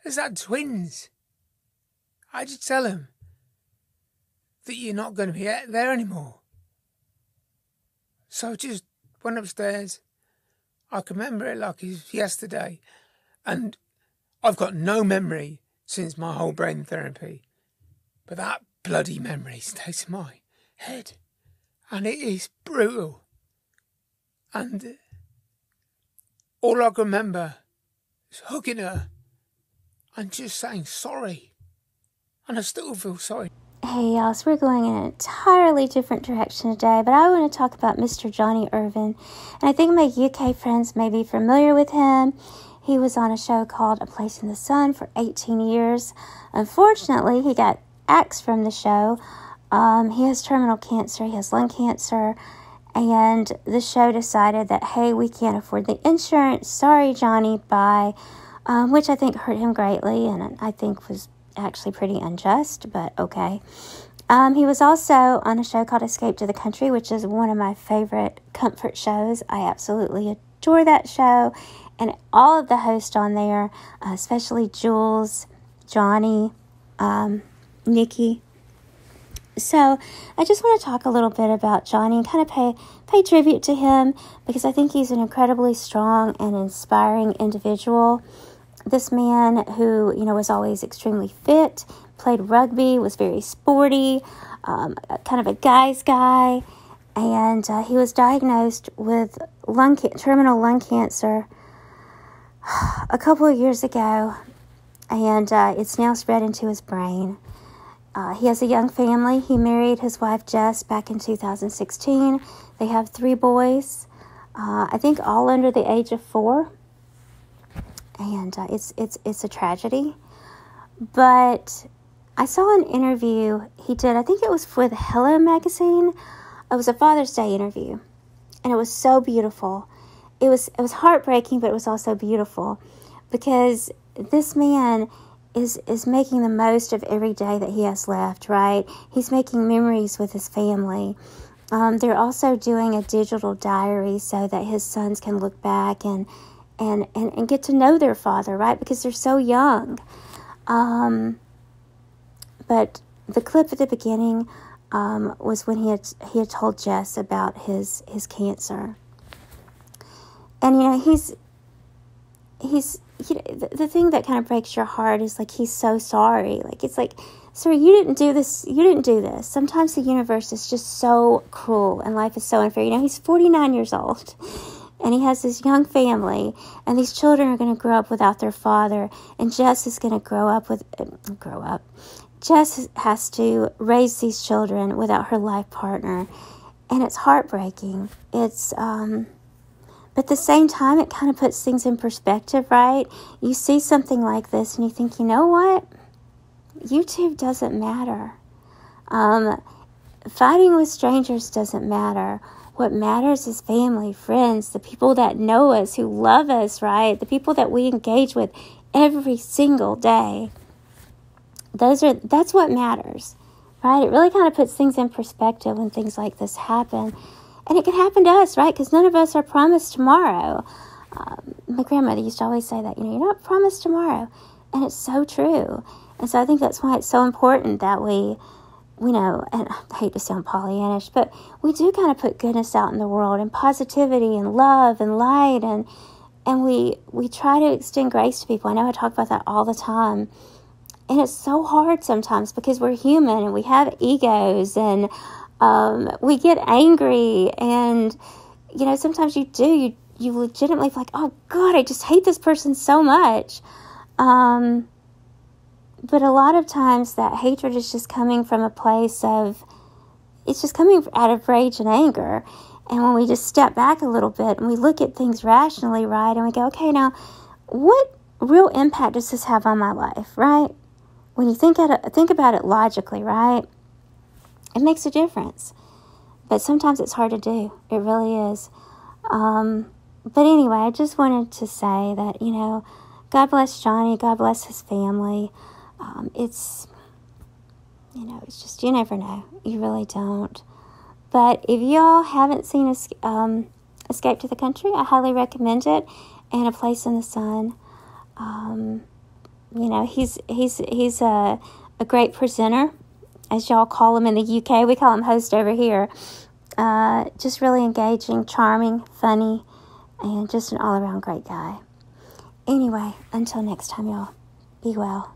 has had twins. How'd you tell him that you're not going to be there anymore? So I just went upstairs. I can remember it like it was yesterday. And I've got no memory since my whole brain therapy. But that bloody memory stays in my head. And it is brutal. And all I can remember is hugging her and just saying sorry. And I still feel sorry. Hey y'all, so we're going in an entirely different direction today, but I want to talk about Mr. Jonnie Irwin. And I think my UK friends may be familiar with him. He was on a show called A Place in the Sun for 18 years. Unfortunately, he got axed from the show. He has terminal cancer, he has lung cancer, and the show decided that, hey, we can't afford the insurance. Sorry, Johnny, bye. Which I think hurt him greatly, and I think was actually pretty unjust, but okay. He was also on a show called Escape to the Country, which is one of my favorite comfort shows. I absolutely adore that show, and all of the hosts on there, especially Jules, Johnny, Nikki. So I just want to talk a little bit about Johnny and kind of pay tribute to him, because I think he's an incredibly strong and inspiring individual. This man who, was always extremely fit, played rugby, was very sporty, kind of a guy's guy, and he was diagnosed with terminal lung cancer a couple of years ago, and it's now spread into his brain. He has a young family. He married his wife Jess back in 2016. They have 3 boys, I think all under the age of 4. And it's a tragedy. But I saw an interview he did, I think it was with Hello magazine. It was a Father's Day interview, and it was so beautiful. It was heartbreaking, but it was also beautiful, because this man is making the most of every day that he has left, right? He's making memories with his family. They're also doing a digital diary so that his sons can look back and get to know their father, right? Because they're so young. But the clip at the beginning was when he had told Jess about his cancer. And he's the thing that kind of breaks your heart is like he's so sorry. Like it's like, sir, you didn't do this. You didn't do this. Sometimes the universe is just so cruel and life is so unfair. He's 49 years old. And he has this young family, and these children are going to grow up without their father, and Jess is going to grow up. Jess has to raise these children without her life partner, and it's heartbreaking. But at the same time, it kind of puts things in perspective, right? You see something like this, and you think, you know what? YouTube doesn't matter. Fighting with strangers doesn't matter. What matters is family, friends, the people that know us, who love us, right? The people that we engage with every single day. That's what matters, right? It really kind of puts things in perspective when things like this happen. And it can happen to us, right? Because none of us are promised tomorrow. My grandmother used to always say that, you're not promised tomorrow. And it's so true. And so I think that's why it's so important that we know, and I hate to sound Pollyannish, but we do kind of put goodness out in the world, and positivity and love and light, and we try to extend grace to people. I know I talk about that all the time, and it's so hard sometimes because we're human and we have egos, and we get angry, and sometimes you legitimately feel like, oh God, I just hate this person so much. But a lot of times that hatred is just coming from a place of, it's just coming out of rage and anger. And when we just step back a little bit and we look at things rationally, right, and we go, okay, now, what real impact does this have on my life, right? When you think about it logically, right, it makes a difference. But sometimes it's hard to do. It really is. But anyway, I just wanted to say that, God bless Johnny. God bless his family. It's just, you never know. You really don't. But if y'all haven't seen Escape to the Country, I highly recommend it. And A Place in the Sun. He's a great presenter, as y'all call him in the UK. We call him host over here. Just really engaging, charming, funny, and just an all-around great guy. Anyway, until next time, y'all, be well.